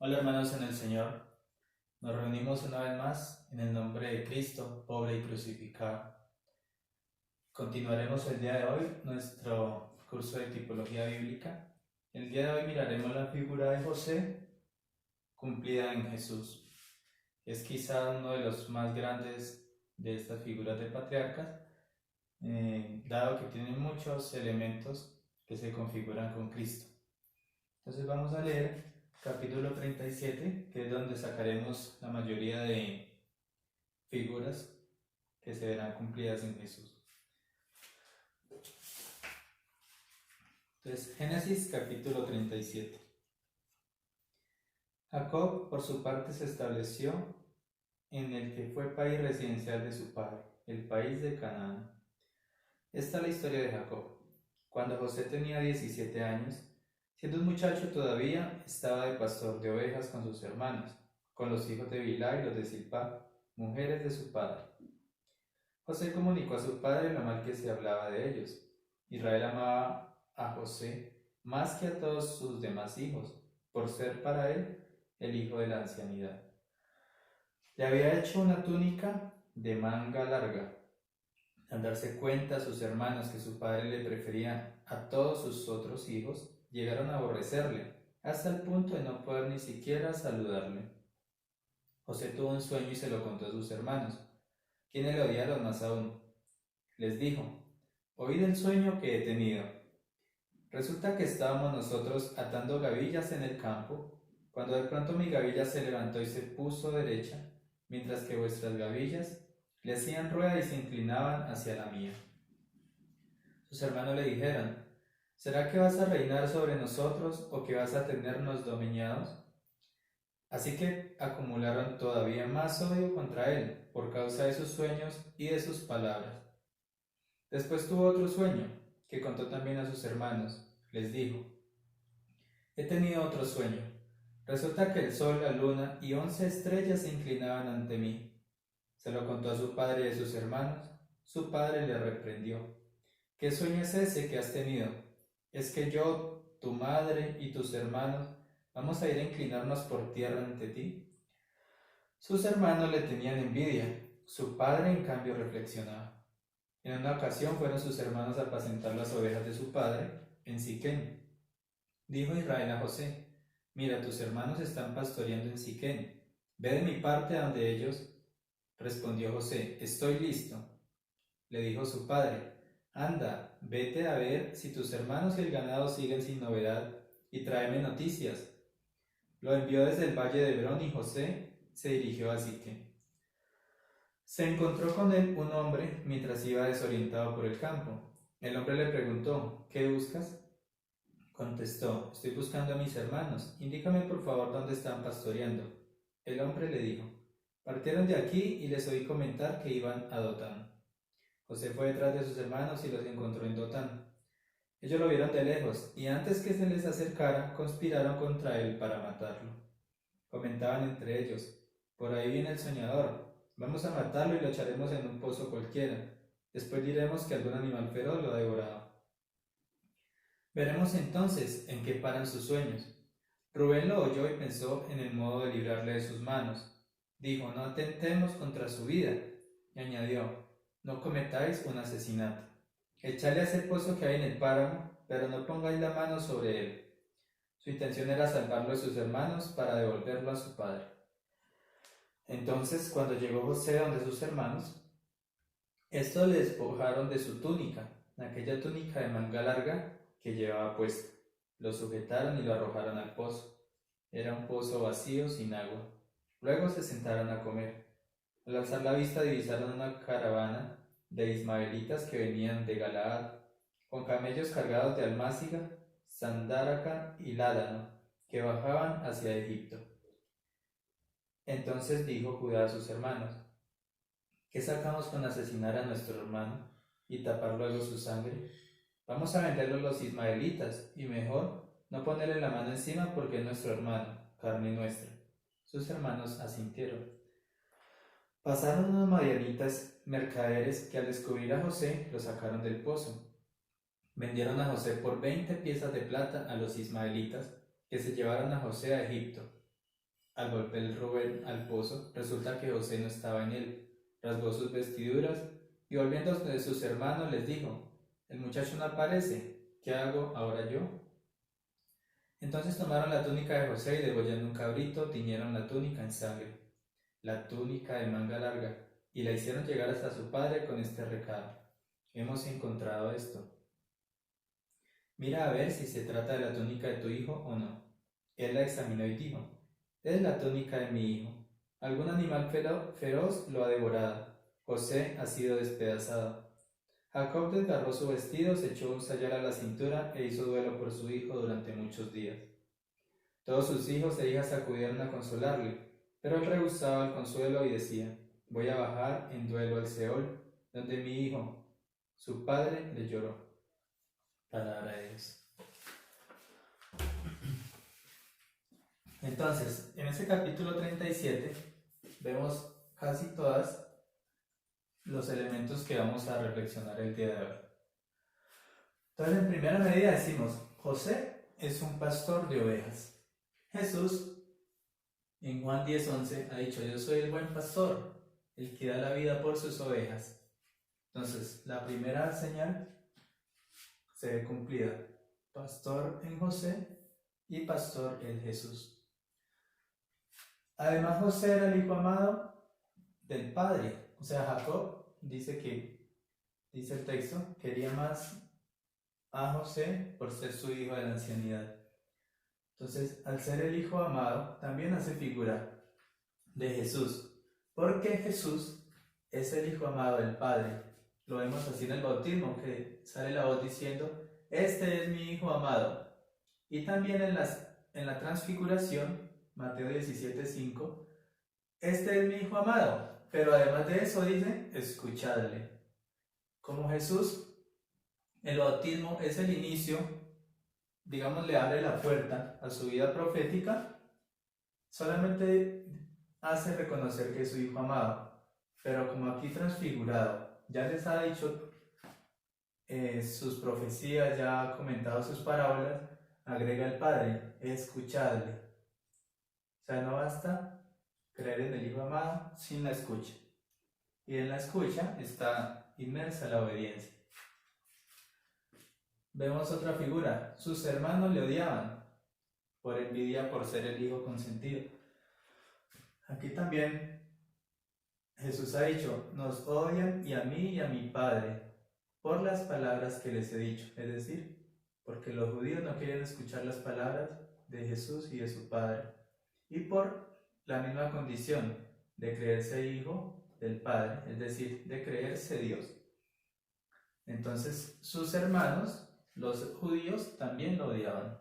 Hola hermanos en el Señor, nos reunimos una vez más en el nombre de Cristo, pobre y crucificado. Continuaremos el día de hoy nuestro curso de tipología bíblica. El día de hoy miraremos la figura de José cumplida en Jesús. Es quizá uno de los más grandes de estas figuras de patriarcas, dado que tiene muchos elementos que se configuran con Cristo. Entonces vamos a leer capítulo 37, que es donde sacaremos la mayoría de figuras que se verán cumplidas en Jesús. Entonces, Génesis capítulo 37. Jacob, por su parte, se estableció en el que fue país residencial de su padre, el país de Canaán. Esta es la historia de Jacob. Cuando José tenía 17 años, siendo un muchacho todavía, estaba de pastor de ovejas con sus hermanos, con los hijos de Bilhá y los de Zilpá, mujeres de su padre. José comunicó a su padre lo mal que se hablaba de ellos. Israel amaba a José más que a todos sus demás hijos, por ser para él el hijo de la ancianidad. Le había hecho una túnica de manga larga. Al darse cuenta sus hermanos que su padre le prefería a todos sus otros hijos, llegaron a aborrecerle, hasta el punto de no poder ni siquiera saludarle. José tuvo un sueño y se lo contó a sus hermanos, quienes le odiaron más aún. Les dijo: oíd el sueño que he tenido. Resulta que estábamos nosotros atando gavillas en el campo, cuando de pronto mi gavilla se levantó y se puso derecha, mientras que vuestras gavillas le hacían rueda y se inclinaban hacia la mía. Sus hermanos le dijeron: ¿será que vas a reinar sobre nosotros o que vas a tenernos dominados? Así que acumularon todavía más odio contra él por causa de sus sueños y de sus palabras. Después tuvo otro sueño, que contó también a sus hermanos. Les dijo: he tenido otro sueño. Resulta que el sol, la luna y 11 estrellas se inclinaban ante mí. Se lo contó a su padre y a sus hermanos. Su padre le reprendió: ¿qué sueño es ese que has tenido? ¿Es que yo, tu madre y tus hermanos vamos a ir a inclinarnos por tierra ante ti? Sus hermanos le tenían envidia. Su padre, en cambio, reflexionaba. En una ocasión fueron sus hermanos a apacentar las ovejas de su padre en Siquén. Dijo Israel a José: mira, tus hermanos están pastoreando en Siquén. Ve de mi parte a donde ellos. Respondió José: estoy listo. Le dijo su padre: anda, vete a ver si tus hermanos y el ganado siguen sin novedad, y tráeme noticias. Lo envió desde el valle de Hebrón y José se dirigió a Siquén. Se encontró con él un hombre mientras iba desorientado por el campo. El hombre le preguntó: ¿qué buscas? Contestó: estoy buscando a mis hermanos. Indícame por favor dónde están pastoreando. El hombre le dijo: partieron de aquí y les oí comentar que iban a Dotán. José fue detrás de sus hermanos y los encontró en Dotán. Ellos lo vieron de lejos y antes que se les acercara conspiraron contra él para matarlo. Comentaban entre ellos: por ahí viene el soñador. Vamos a matarlo y lo echaremos en un pozo cualquiera. Después diremos que algún animal feroz lo ha devorado. Veremos entonces en qué paran sus sueños. Rubén lo oyó y pensó en el modo de librarle de sus manos. Dijo: no atentemos contra su vida. Y añadió: no cometáis un asesinato. Echadle a ese pozo que hay en el páramo, pero no pongáis la mano sobre él. Su intención era salvarlo de sus hermanos para devolverlo a su padre. Entonces, cuando llegó José donde sus hermanos, estos le despojaron de su túnica, aquella túnica de manga larga que llevaba puesta. Lo sujetaron y lo arrojaron al pozo. Era un pozo vacío, sin agua. Luego se sentaron a comer. Al alzar la vista divisaron una caravana de ismaelitas que venían de Galaad, con camellos cargados de almáciga, sandáraca y ládano, que bajaban hacia Egipto. Entonces dijo Judá a sus hermanos: ¿qué sacamos con asesinar a nuestro hermano y tapar luego su sangre? Vamos a venderlo a los ismaelitas, y mejor no ponerle la mano encima porque es nuestro hermano, carne nuestra. Sus hermanos asintieron. Pasaron unos madianitas mercaderes que al descubrir a José lo sacaron del pozo. Vendieron a José por 20 piezas de plata a los ismaelitas, que se llevaron a José a Egipto. Al volver Rubén al pozo, resulta que José no estaba en él. Rasgó sus vestiduras y volviéndose de sus hermanos les dijo: el muchacho no aparece, ¿qué hago ahora yo? Entonces tomaron la túnica de José y degollando un cabrito, tiñeron la túnica en sangre, la túnica de manga larga, y la hicieron llegar hasta su padre con este recado: hemos encontrado esto. Mira a ver si se trata de la túnica de tu hijo o no. Él la examinó y dijo: es la túnica de mi hijo. Algún animal feroz lo ha devorado. José ha sido despedazado. Jacob desgarró su vestido, se echó un sayal a la cintura e hizo duelo por su hijo durante muchos días. Todos sus hijos e hijas acudieron a consolarle, pero él rehusaba el consuelo y decía: voy a bajar en duelo al Seol, donde mi hijo, su padre, le lloró. Palabra de Dios. Entonces, en ese capítulo 37 vemos casi todos los elementos que vamos a reflexionar el día de hoy. Entonces, en primera medida decimos: José es un pastor de ovejas. Jesús, en Juan 10:11, ha dicho: yo soy el buen pastor, el que da la vida por sus ovejas. Entonces, la primera señal se ve cumplida: pastor en José y pastor en Jesús. Además, José era el hijo amado del Padre. O sea, Jacob dice el texto, quería más a José por ser su hijo de la ancianidad. Entonces, al ser el hijo amado, también hace figura de Jesús, porque Jesús es el hijo amado del Padre. Lo vemos así en el bautismo, que sale la voz diciendo: este es mi hijo amado. Y también en la transfiguración, Mateo 17:5, este es mi hijo amado. Pero además de eso dice: escuchadle. Como Jesús, el bautismo es el inicio, digamos, le abre la puerta a su vida profética, solamente hace reconocer que es su hijo amado. Pero como aquí transfigurado, ya les ha dicho sus profecías, ya ha comentado sus parábolas, agrega el Padre: escuchadle. O sea, no basta creer en el hijo amado sin la escucha. Y en la escucha está inmersa la obediencia. Vemos otra figura: sus hermanos le odiaban por envidia por ser el hijo consentido. Aquí también Jesús ha dicho: nos odian y a mí y a mi Padre por las palabras que les he dicho. Es decir, porque los judíos no quieren escuchar las palabras de Jesús y de su Padre, y por la misma condición de creerse hijo del Padre, es decir, de creerse Dios. Entonces sus hermanos, los judíos, también lo odiaban.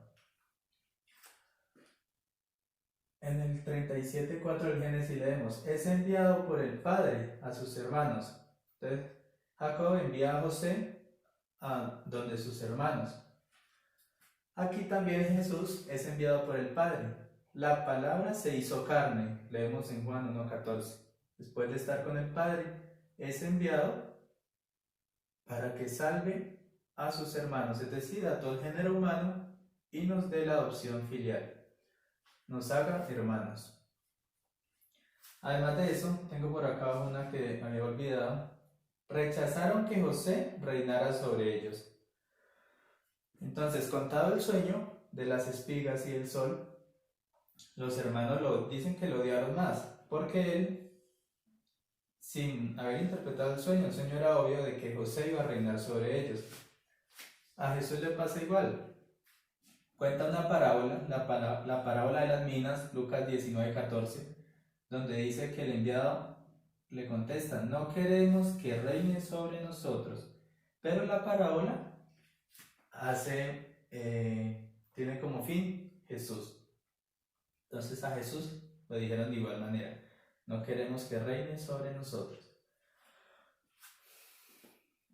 En el 37:4 del Génesis leemos: es enviado por el Padre a sus hermanos. Entonces Jacob envía a José a donde sus hermanos. Aquí también Jesús es enviado por el Padre. La palabra se hizo carne, leemos en Juan 1:14. Después de estar con el Padre, es enviado para que salve a sus hermanos, es decir, a todo el género humano, y nos dé la adopción filial, nos haga hermanos. Además de eso, tengo por acá una que había olvidado: rechazaron que José reinara sobre ellos. Entonces, contado el sueño de las espigas y el sol, los hermanos dicen que lo odiaron más, porque él, sin haber interpretado el sueño era obvio de que José iba a reinar sobre ellos. A Jesús le pasa igual. Cuenta una parábola, la parábola de las minas, Lucas 19:14, donde dice que el enviado le contesta: no queremos que reine sobre nosotros. Pero la parábola tiene como fin Jesús. Entonces a Jesús lo dijeron de igual manera: no queremos que reine sobre nosotros.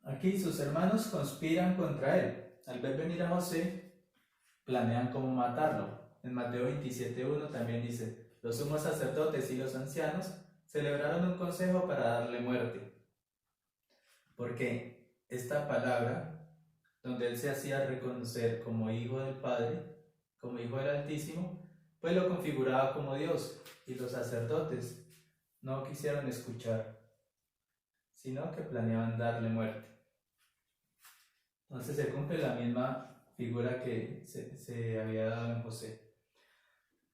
Aquí sus hermanos conspiran contra él. Al ver venir a José, planean cómo matarlo. En Mateo 27:1 también dice: los sumos sacerdotes y los ancianos celebraron un consejo para darle muerte. Porque esta palabra, donde él se hacía reconocer como hijo del Padre, como hijo del Altísimo, pues lo configuraba como Dios, y los sacerdotes no quisieron escuchar, sino que planeaban darle muerte. Entonces se cumple la misma figura que se había dado en José.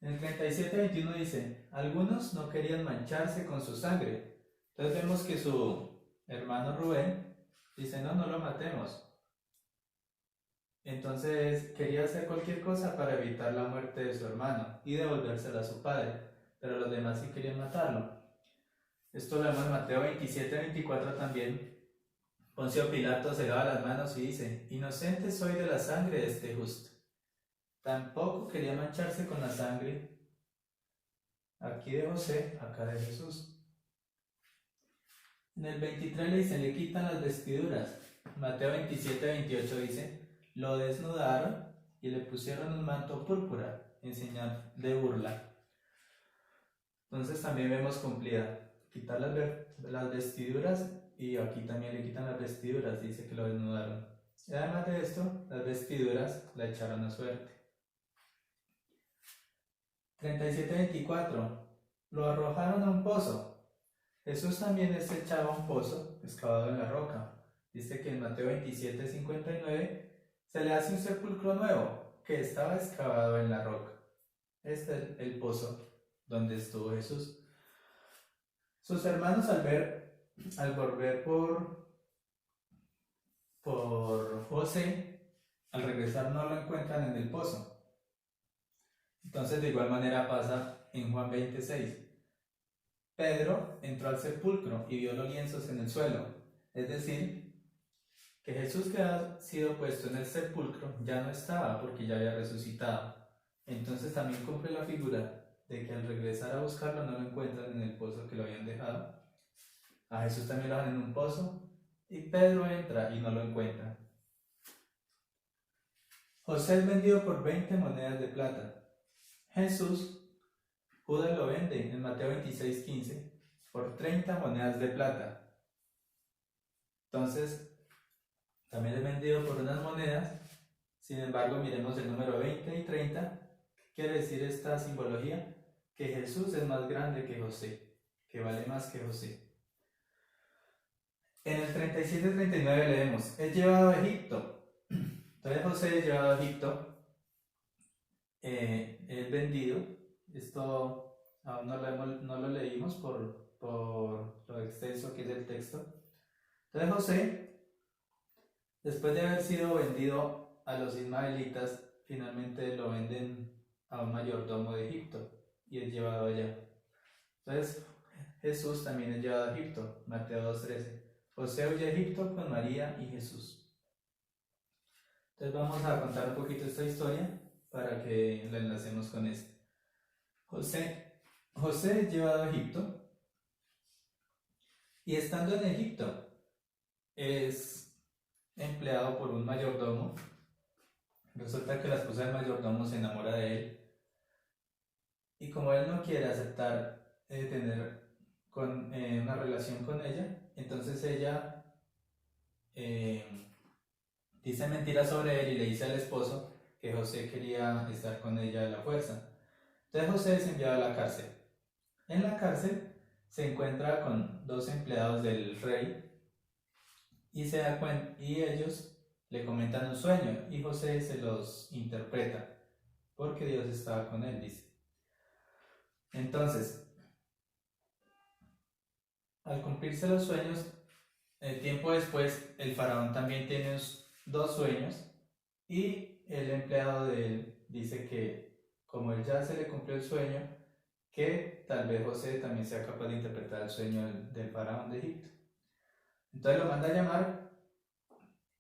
En el 37:21 dice, algunos no querían mancharse con su sangre. Entonces vemos que su hermano Rubén dice, no lo matemos. Entonces quería hacer cualquier cosa para evitar la muerte de su hermano y devolvérsela a su padre, pero los demás sí querían matarlo. Esto lo vemos en Mateo 27:24 también. Poncio Pilato se lava las manos y dice, inocente soy de la sangre de este justo. Tampoco quería mancharse con la sangre aquí de José, acá de Jesús. En el 23 le dicen, le quitan las vestiduras. Mateo 27:28 dice, lo desnudaron y le pusieron un manto púrpura en señal de burla. Entonces también vemos cumplida, quitar las vestiduras, y aquí también le quitan las vestiduras, dice que lo desnudaron. Y además de esto, las vestiduras la echaron a suerte. 37:24, lo arrojaron a un pozo. Jesús también es echado a un pozo excavado en la roca. Dice que en Mateo 27:59 se le hace un sepulcro nuevo que estaba excavado en la roca. Este es el pozo donde estuvo Jesús. Sus hermanos al volver por José, al regresar no lo encuentran en el pozo. Entonces de igual manera pasa en Juan 26. Pedro entró al sepulcro y vio los lienzos en el suelo, es decir, que Jesús que había sido puesto en el sepulcro ya no estaba porque ya había resucitado. Entonces también cumple la figura de que al regresar a buscarlo no lo encuentran en el pozo que lo habían dejado. A Jesús también lo dejan en un pozo y Pedro entra y no lo encuentra. José es vendido por 20 monedas de plata. Judas lo vende en Mateo 26:15 por 30 monedas de plata. Entonces, también es vendido por unas monedas. Sin embargo, miremos el número 20 y 30. ¿Qué quiere decir esta simbología? Que Jesús es más grande que José, que vale más que José. En el 37:39 leemos, es llevado a Egipto. Entonces José es llevado a Egipto, es vendido. Esto aún no lo leímos por lo extenso que es el texto. Entonces José, después de haber sido vendido a los ismaelitas, finalmente lo venden a un mayordomo de Egipto y es llevado allá. Entonces Jesús también es llevado a Egipto, Mateo 2:13. José huye a Egipto con María y Jesús. Entonces vamos a contar un poquito esta historia para que la enlacemos con esto. José es llevado a Egipto y estando en Egipto es empleado por un mayordomo. Resulta que la esposa del mayordomo se enamora de él y como él no quiere aceptar tener una relación con ella, entonces ella dice mentiras sobre él y le dice al esposo que José quería estar con ella a la fuerza. Entonces José es enviado a la cárcel. En la cárcel se encuentra con 2 empleados del rey y se da cuenta, y ellos le comentan un sueño y José se los interpreta porque Dios estaba con él, dice. Entonces, al cumplirse los sueños, tiempo después el faraón también tiene 2 sueños y el empleado de él dice que como él ya se le cumplió el sueño, que tal vez José también sea capaz de interpretar el sueño del faraón de Egipto. Entonces lo manda a llamar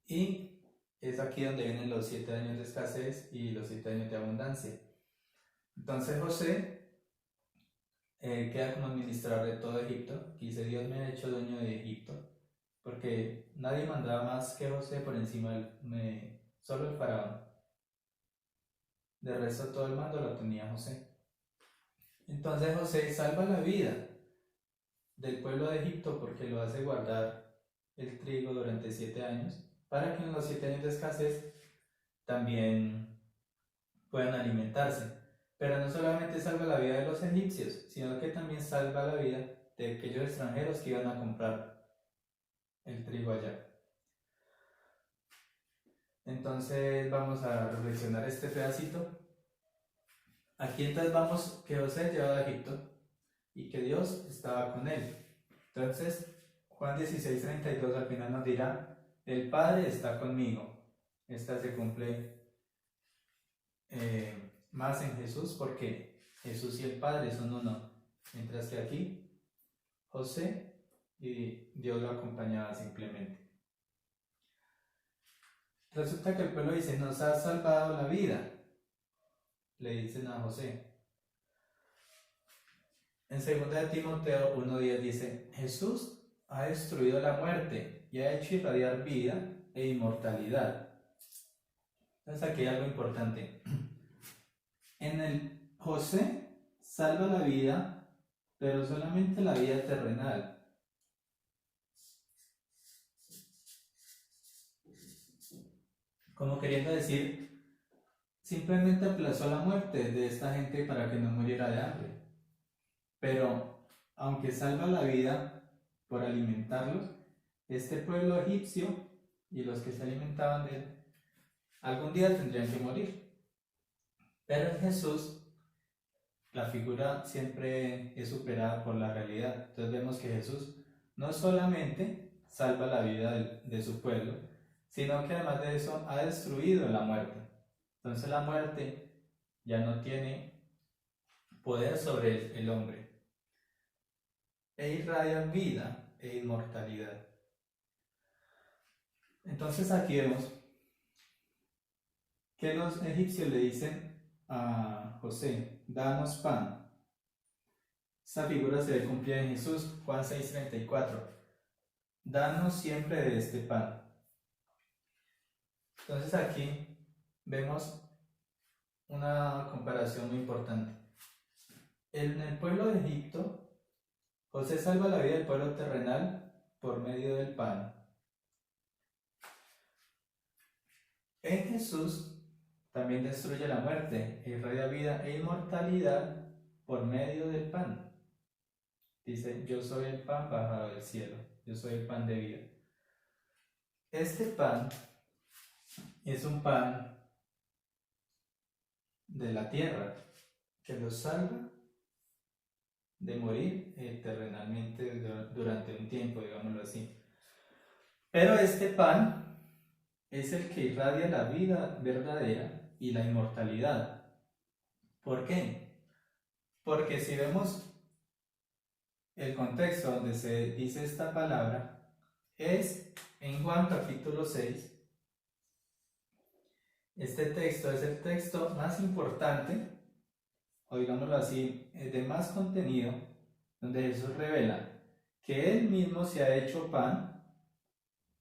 y es aquí donde vienen los 7 años de escasez y los 7 años de abundancia. Entonces José queda como administrador de todo Egipto. Dice, Dios me ha hecho dueño de Egipto, porque nadie mandaba más que José por encima solo el faraón. De resto todo el mando lo tenía José. Entonces José salva la vida del pueblo de Egipto porque lo hace guardar el trigo durante 7 años, para que en los 7 años de escasez también puedan alimentarse. Pero no solamente salva la vida de los egipcios, sino que también salva la vida de aquellos extranjeros que iban a comprar el trigo allá. Entonces vamos a reflexionar este pedacito. Aquí entonces vamos que José llevado a Egipto y que Dios estaba con él. Entonces Juan 16:32 al final nos dirá, el Padre está conmigo. Esta se cumple más en Jesús porque Jesús y el Padre son uno. Mientras que aquí José y Dios lo acompañaba simplemente. Resulta que el pueblo dice, nos ha salvado la vida, le dicen a José. En 2 Timoteo 1:10 dice, Jesús ha destruido la muerte y ha hecho irradiar vida e inmortalidad. Entonces aquí hay algo importante. En el José salva la vida, pero solamente la vida terrenal. Como queriendo decir, simplemente aplazó la muerte de esta gente para que no muriera de hambre. Pero, aunque salva la vida por alimentarlos, este pueblo egipcio y los que se alimentaban de él, algún día tendrían que morir. Pero en Jesús, la figura siempre es superada por la realidad. Entonces vemos que Jesús no solamente salva la vida de su pueblo, sino que además de eso ha destruido la muerte. Entonces la muerte ya no tiene poder sobre el hombre. E irradia vida e inmortalidad. Entonces aquí vemos que los egipcios le dicen a José, danos pan. Esta figura se ve cumplida en Jesús, Juan 6:34. Danos siempre de este pan. Entonces aquí vemos una comparación muy importante. En el pueblo de Egipto, José salva la vida del pueblo terrenal por medio del pan. En Jesús también destruye la muerte, irradia vida e inmortalidad por medio del pan. Dice, yo soy el pan bajado del cielo, yo soy el pan de vida. Este pan es un pan de la tierra que los salva de morir terrenalmente durante un tiempo, digámoslo así. Pero este pan es el que irradia la vida verdadera y la inmortalidad. ¿Por qué? Porque si vemos el contexto donde se dice esta palabra, es en Juan capítulo 6. Este texto es el texto más importante, o digámoslo así, de más contenido, donde Jesús revela que Él mismo se ha hecho pan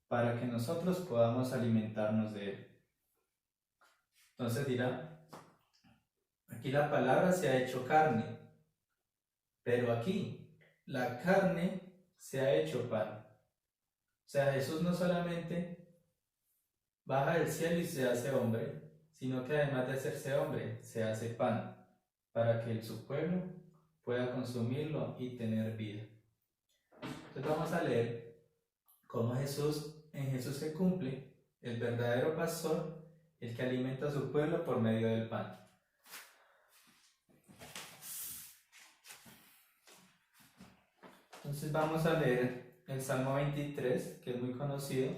para que nosotros podamos alimentarnos de Él. Entonces dirá, aquí la palabra se ha hecho carne, pero aquí la carne se ha hecho pan. O sea, Jesús no solamente baja del cielo y se hace hombre, sino que además de hacerse hombre, se hace pan, para que su pueblo pueda consumirlo y tener vida. Entonces vamos a leer cómo en Jesús se cumple el verdadero pastor, el que alimenta a su pueblo por medio del pan. Entonces vamos a leer el Salmo 23, que es muy conocido,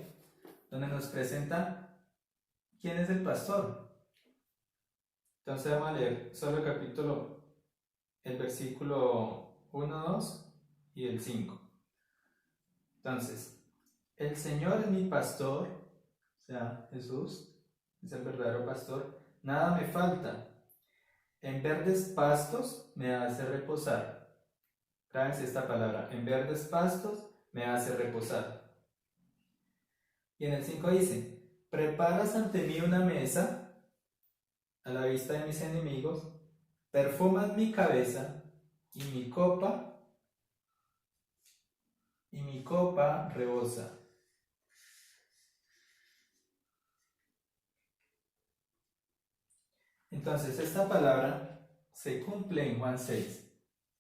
donde nos presenta quién es el pastor. Entonces vamos a leer solo el versículo 1, 2 y el 5. Entonces, el Señor es mi pastor, o sea, Jesús es el verdadero pastor, nada me falta. En verdes pastos me hace reposar. Tráense esta palabra, en verdes pastos me hace reposar. Y en el 5 dice, preparas ante mí una mesa a la vista de mis enemigos, perfumas mi cabeza y mi copa rebosa. Entonces esta palabra se cumple en Juan 6.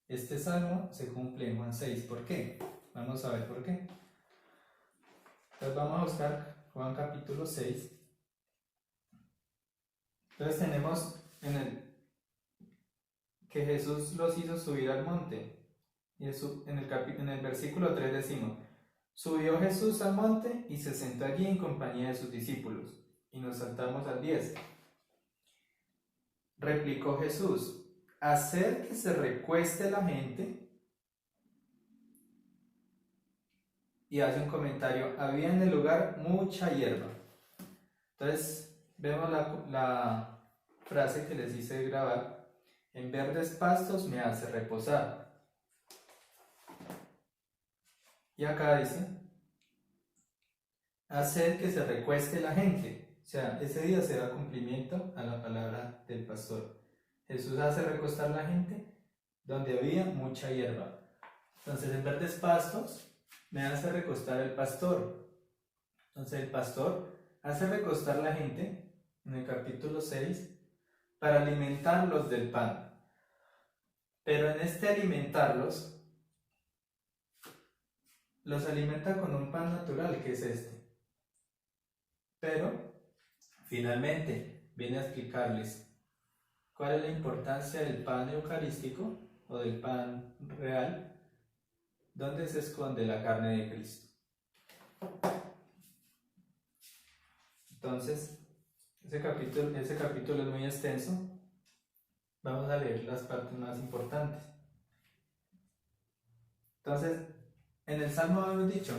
Este salmo se cumple en Juan 6. ¿Por qué? Vamos a ver por qué. Entonces vamos a buscar Juan capítulo 6. Entonces tenemos que Jesús los hizo subir al monte. Y en el versículo 3 decimos: subió Jesús al monte y se sentó allí en compañía de sus discípulos. Y nos saltamos al 10. Replicó Jesús: hacer que se recueste la gente. Y hace un comentario: había en el lugar mucha hierba. Entonces vemos la frase que les hice grabar: en verdes pastos me hace reposar. Y acá dice: hacer que se recueste la gente. O sea, ese día se da cumplimiento a la palabra del pastor. Jesús hace recostar la gente donde había mucha hierba. Entonces, en verdes pastos me hace recostar el pastor. Entonces, el pastor hace recostar la gente en el capítulo 6 para alimentarlos del pan. Pero en este alimentarlos, los alimenta con un pan natural, que es este. Pero finalmente viene a explicarles cuál es la importancia del pan eucarístico o del pan real, donde se esconde la carne de Cristo. Entonces, ese capítulo es muy extenso. Vamos a leer las partes más importantes. Entonces, en el Salmo hemos dicho: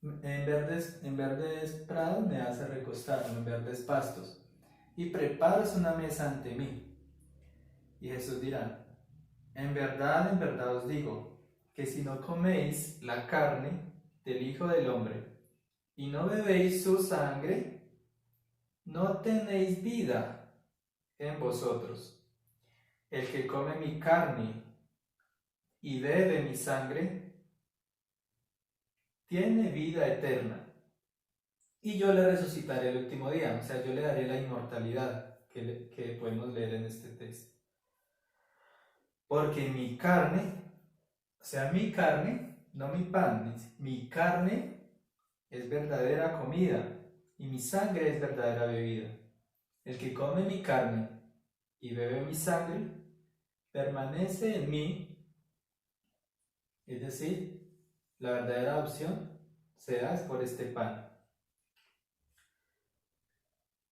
en verdes prados me hace recostar, en verdes pastos, y preparas una mesa ante mí. Y Jesús dirá: en verdad os digo, que si no coméis la carne del Hijo del Hombre y no bebéis su sangre, no tenéis vida en vosotros. El que come mi carne y bebe mi sangre, tiene vida eterna, y yo le resucitaré el último día. O sea, yo le daré la inmortalidad que podemos leer en este texto. Porque mi carne, o sea, mi carne, no mi pan, mi carne es verdadera comida y mi sangre es verdadera bebida. El que come mi carne y bebe mi sangre permanece en mí, es decir, la verdadera adopción se da es por este pan,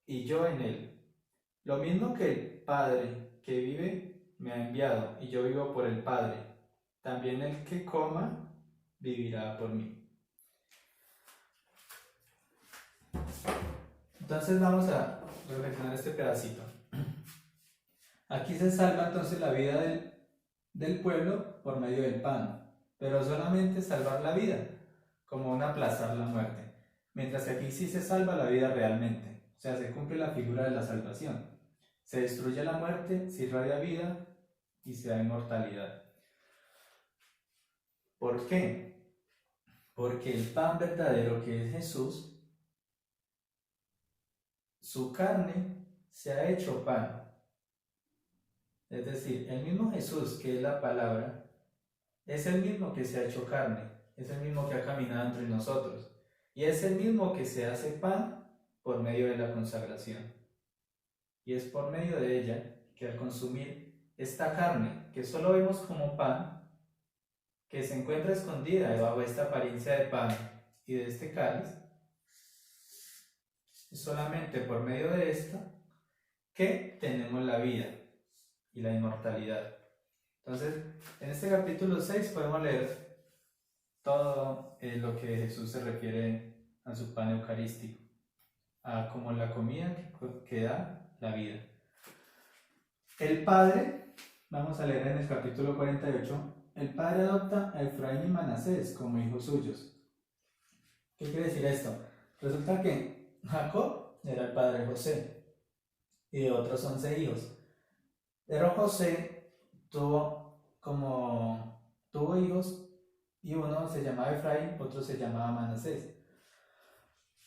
y yo en él. Lo mismo que el Padre que vive me ha enviado, y yo vivo por el Padre. También el que coma vivirá por mí. Entonces vamos a reflexionar este pedacito. Aquí se salva entonces la vida del pueblo por medio del pan, pero solamente salvar la vida, como un aplazar la muerte. Mientras que aquí sí se salva la vida realmente, o sea, se cumple la figura de la salvación. Se destruye la muerte, se irradia vida y se da inmortalidad. ¿Por qué? Porque el pan verdadero, que es Jesús, su carne se ha hecho pan. Es decir, el mismo Jesús, que es la palabra, es el mismo que se ha hecho carne, es el mismo que ha caminado entre nosotros, y es el mismo que se hace pan por medio de la consagración. Y es por medio de ella que, al consumir esta carne, que solo vemos como pan, que se encuentra escondida debajo de esta apariencia de pan y de este cáliz, es solamente por medio de esta que tenemos la vida y la inmortalidad. Entonces, en este capítulo 6 podemos leer todo lo que Jesús se refiere a su pan eucarístico, a como la comida que da la vida. El Padre, vamos a leer en el capítulo 48, el Padre adopta a Efraín y Manasés como hijos suyos. ¿Qué quiere decir esto? Resulta que Jacob era el padre de José y de otros 11 hijos. Pero José tuvo hijos, y uno se llamaba Efraín, otro se llamaba Manasés.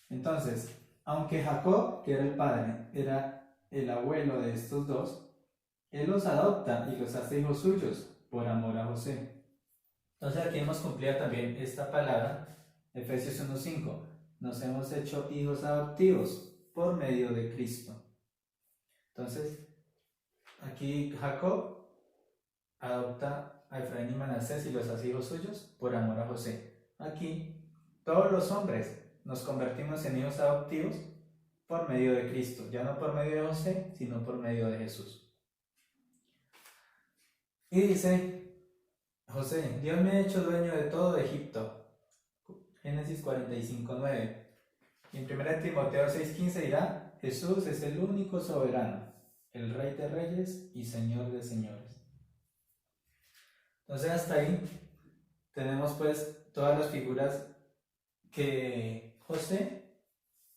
Entonces, aunque Jacob, que era el padre, era el abuelo de estos dos, Él los adopta y los hace hijos suyos por amor a José. Entonces aquí hemos cumplido también esta palabra, Efesios 1:5. Nos hemos hecho hijos adoptivos por medio de Cristo. Entonces, aquí Jacob adopta a Efraín y Manasés y los hace hijos suyos por amor a José. Aquí todos los hombres nos convertimos en hijos adoptivos por medio de Cristo, ya no por medio de José, sino por medio de Jesús. Y dice José: Dios me ha hecho dueño de todo Egipto. Génesis 45:9. Y en 1 Timoteo 6:15 dirá: Jesús es el único soberano, el Rey de reyes y Señor de señores. Entonces hasta ahí tenemos pues todas las figuras que José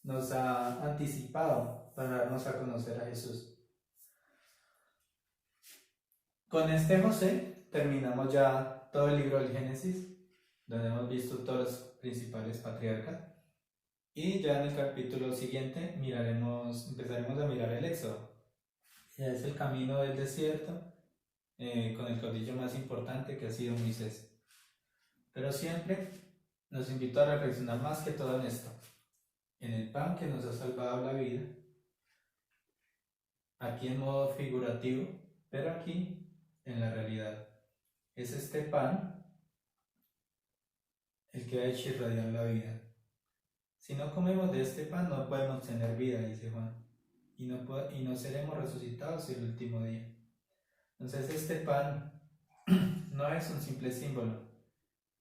nos ha anticipado para darnos a conocer a Jesús. Con este José terminamos ya todo el libro del Génesis, donde hemos visto todos los principales patriarcas. Y ya en el capítulo siguiente empezaremos a mirar el Éxodo. Ya es el camino del desierto, con el caudillo más importante que ha sido Moisés. Pero siempre nos invito a reflexionar más que todo en esto, en el pan que nos ha salvado la vida, aquí en modo figurativo, pero aquí en la realidad. Es este pan el que ha hecho irradiar la vida. Si no comemos de este pan no podemos tener vida, dice Juan, y no seremos resucitados el último día. Entonces este pan no es un simple símbolo,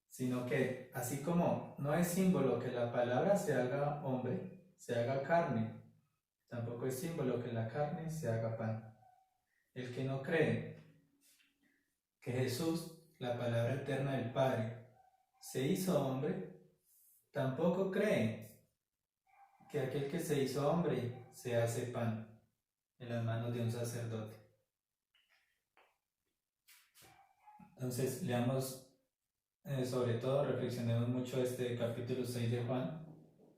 sino que así como no es símbolo que la palabra se haga hombre, se haga carne, tampoco es símbolo que la carne se haga pan. El que no cree que Jesús, la palabra eterna del Padre, se hizo hombre, tampoco cree que aquel que se hizo hombre se hace pan en las manos de un sacerdote. Entonces leamos, sobre todo reflexionemos mucho este capítulo 6 de Juan,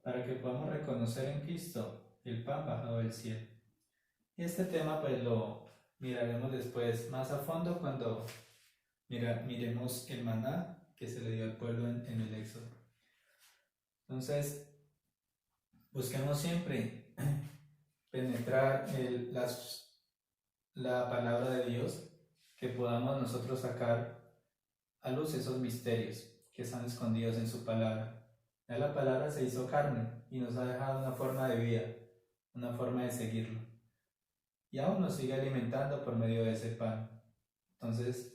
para que podamos reconocer en Cristo el pan bajado del cielo. Y este tema pues lo miraremos después más a fondo cuando miremos el maná que se le dio al pueblo en el Éxodo. Entonces, busquemos siempre penetrar la palabra de Dios, que podamos nosotros sacar a luz esos misterios que están escondidos en su palabra. Ya la palabra se hizo carne y nos ha dejado una forma de vida, una forma de seguirlo. Y aún nos sigue alimentando por medio de ese pan. Entonces,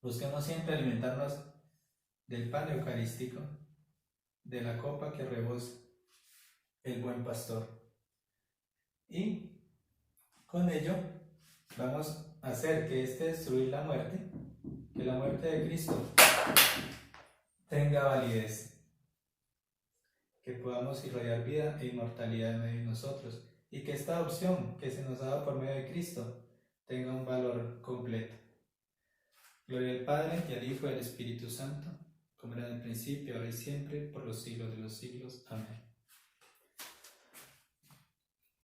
busquemos siempre alimentarnos del pan eucarístico, de la copa que rebosa el buen pastor. Y con ello vamos a hacer que destruir la muerte, que la muerte de Cristo tenga validez, que podamos irradiar vida e inmortalidad en medio de nosotros, y que esta adopción que se nos ha dado por medio de Cristo tenga un valor completo. Gloria al Padre, y al Hijo, y al Espíritu Santo, como era en el principio, ahora y siempre, por los siglos de los siglos. Amén.